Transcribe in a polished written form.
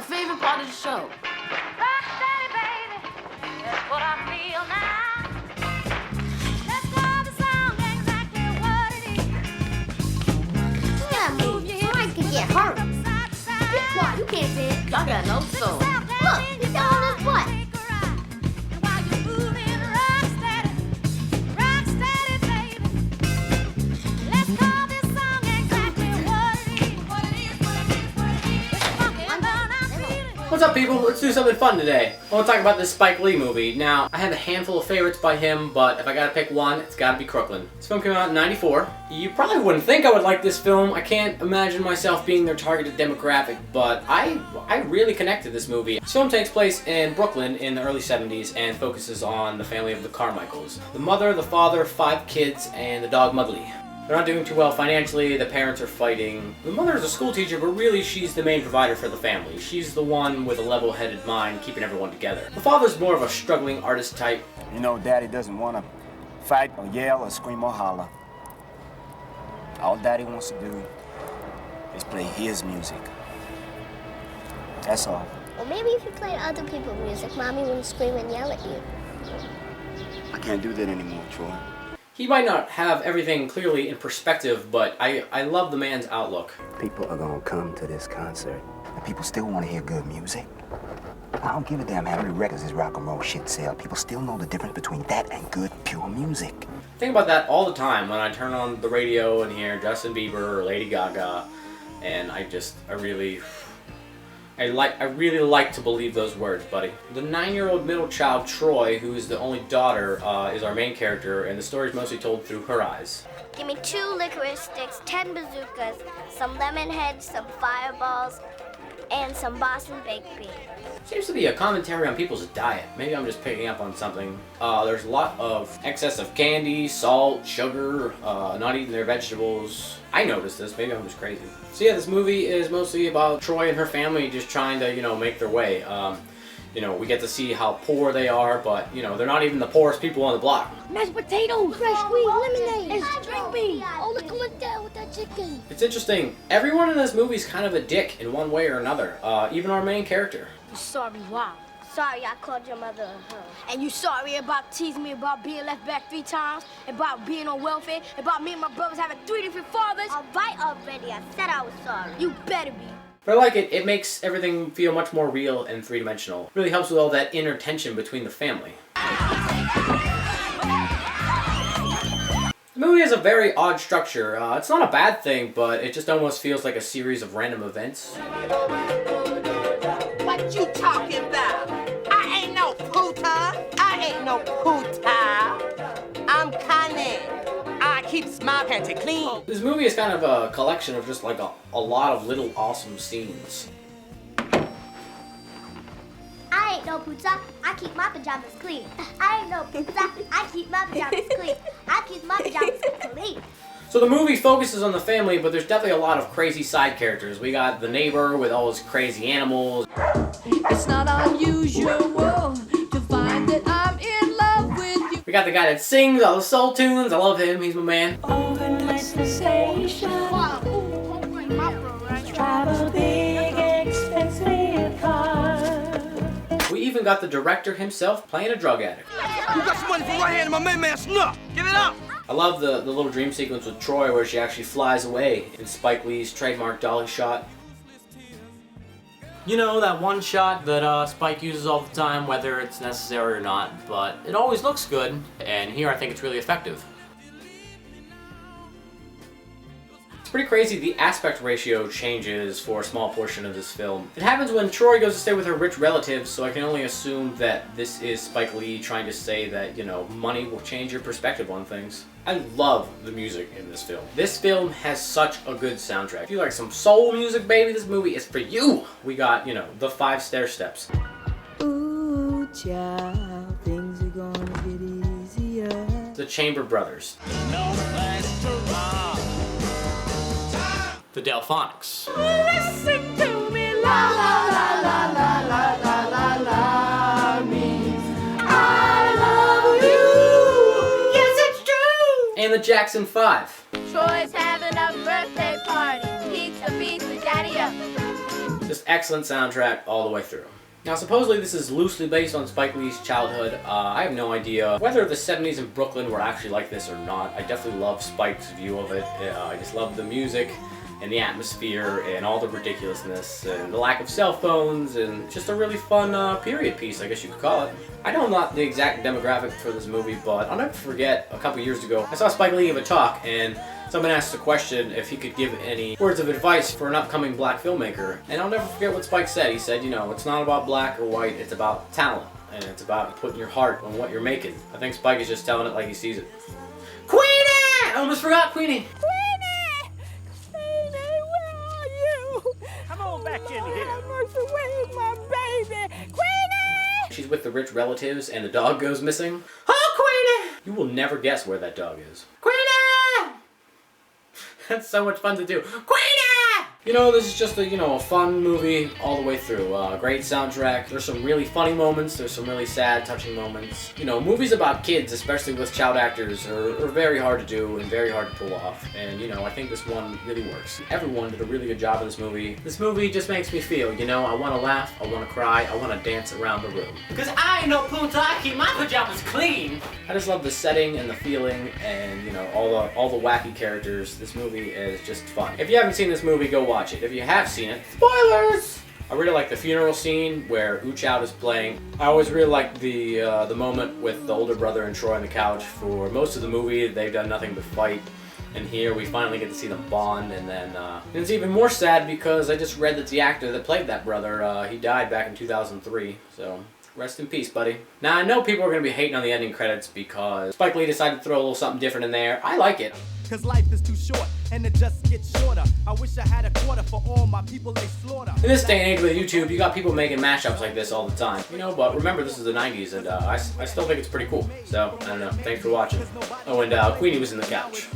favorite part of the show. Yeah, move your eyes could get hurt. Be quiet, you can't see it. Y'all got no soul. Look, he's down on his butt. What's up, people? Let's do something fun today. I want to talk about this Spike Lee movie. Now, I have a handful of favorites by him, but if I gotta pick one, it's gotta be Crooklyn. This film came out in '94. You probably wouldn't think I would like this film. I can't imagine myself being their targeted demographic, but I really connected this movie. This film takes place in Brooklyn in the early 70s and focuses on the family of the Carmichaels. The mother, the father, 5 kids, and the dog Mugly. They're not doing too well financially, the parents are fighting. The mother is a school teacher, but really she's the main provider for the family. She's the one with a level-headed mind, keeping everyone together. The father's more of a struggling artist type. You know, Daddy doesn't want to fight or yell or scream or holler. All Daddy wants to do is play his music. That's all. Well, maybe if you played other people's music, Mommy wouldn't scream and yell at you. I can't do that anymore, Troy. He might not have everything clearly in perspective, but I love the man's outlook. People are gonna come to this concert, and people still want to hear good music. I don't give a damn how many records this rock and roll shit sell. People still know the difference between that and good, pure music. I think about that all the time when I turn on the radio and hear Justin Bieber or Lady Gaga, and I really like to believe those words, buddy. The 9-year-old middle child, Troy, who is the only daughter, is our main character, and the story is mostly told through her eyes. Give me 2 licorice sticks, 10 bazookas, some lemon heads, some fireballs, and some Boston baked beans. Seems to be a commentary on people's diet. Maybe I'm just picking up on something. There's a lot of excess of candy, salt, sugar, not eating their vegetables. I noticed this, maybe I'm just crazy. So yeah, this movie is mostly about Troy and her family just trying to, make their way. We get to see how poor they are, but, they're not even the poorest people on the block. Mashed potatoes, fresh squeezed lemonade, and string beans. Oh, look what's that with that chicken. It's interesting. Everyone in this movie is kind of a dick in one way or another. Even our main character. Sorry, why? Sorry, I called your mother a hoe. And you sorry about teasing me about being left back 3 times, about being on welfare, about me and my brothers having 3 different fathers? All right already, I said I was sorry. You better be. But I like it. It makes everything feel much more real and three-dimensional. Really helps with all that inner tension between the family. The movie has a very odd structure. It's not a bad thing, but it just almost feels like a series of random events. What you talking about? I ain't no puta. I ain't no puta. I'm cunning. I keep my panty clean. This movie is kind of a collection of just like a lot of little awesome scenes. I ain't no pizza. I keep my pajamas clean. I ain't no pizza. I keep my pajamas clean. I keep my pajamas clean. So the movie focuses on the family, but there's definitely a lot of crazy side characters. We got the neighbor with all his crazy animals. It's not unusual to find that I'm in love with you. We got the guy that sings all the soul tunes. I love him. He's my man. Overnight sensation. Drive a big expensive car. We even got the director himself playing a drug addict. You got some money for right hand in my main man snuff. Give it up. I love the little dream sequence with Troy where she actually flies away in Spike Lee's trademark dolly shot. You know, that one shot that Spike uses all the time, whether it's necessary or not, but it always looks good, and here I think it's really effective. It's pretty crazy the aspect ratio changes for a small portion of this film. It happens when Troy goes to stay with her rich relatives, so I can only assume that this is Spike Lee trying to say that, money will change your perspective on things. I love the music in this film. This film has such a good soundtrack. If you like some soul music, baby, this movie is for you. We got, the 5 stair steps. Ooh, child, things are gonna get easier. The Chamber Brothers. The Delphonics. Listen to me, la la la la la la la la la means I love you. Yes, it's true. And the Jackson 5. Troy's having a birthday party. Pizza beats the daddy up. Just excellent soundtrack all the way through. Now, supposedly this is loosely based on Spike Lee's childhood. I have no idea whether the 70s in Brooklyn were actually like this or not. I definitely love Spike's view of it. I just love the music and the atmosphere and all the ridiculousness and the lack of cell phones and just a really fun period piece, I guess you could call it. I know not the exact demographic for this movie, but I'll never forget a couple years ago, I saw Spike Lee give a talk and someone asked the question if he could give any words of advice for an upcoming black filmmaker. And I'll never forget what Spike said. He said, you know, it's not about black or white, it's about talent. And it's about putting your heart on what you're making. I think Spike is just telling it like he sees it. Queenie! I almost forgot Queenie! Come on back in here. Where's my baby? Queenie! She's with the rich relatives and the dog goes missing. Oh, Queenie! You will never guess where that dog is. Queenie! That's so much fun to do. Queenie! You know, this is just a fun movie all the way through. Great soundtrack. There's some really funny moments. There's some really sad, touching moments. You know, movies about kids, especially with child actors, are very hard to do and very hard to pull off. And, you know, I think this one really works. Everyone did a really good job in this movie. This movie just makes me feel, you know, I want to laugh, I want to cry, I want to dance around the room. Because I ain't no puta, I keep my pajamas clean. I just love the setting and the feeling and, you know, all the wacky characters. This movie is just fun. If you haven't seen this movie, go watch it. If you have seen it, spoilers! I really like the funeral scene where Oochow is playing. I always really like the moment with the older brother and Troy on the couch. For most of the movie, they've done nothing but fight. And here we finally get to see them bond, and then it's even more sad because I just read that the actor that played that brother, he died back in 2003, so rest in peace, buddy. Now, I know people are going to be hating on the ending credits because Spike Lee decided to throw a little something different in there. I like it. Cause life is too short and it just gets shorter. I wish I had a quarter for all my people they slaughter. In this day and age with YouTube, you got people making mashups like this all the time. You know, but remember this is the 90s and I still think it's pretty cool. So, I don't know. Thanks for watching. Oh, and Queenie was in the couch.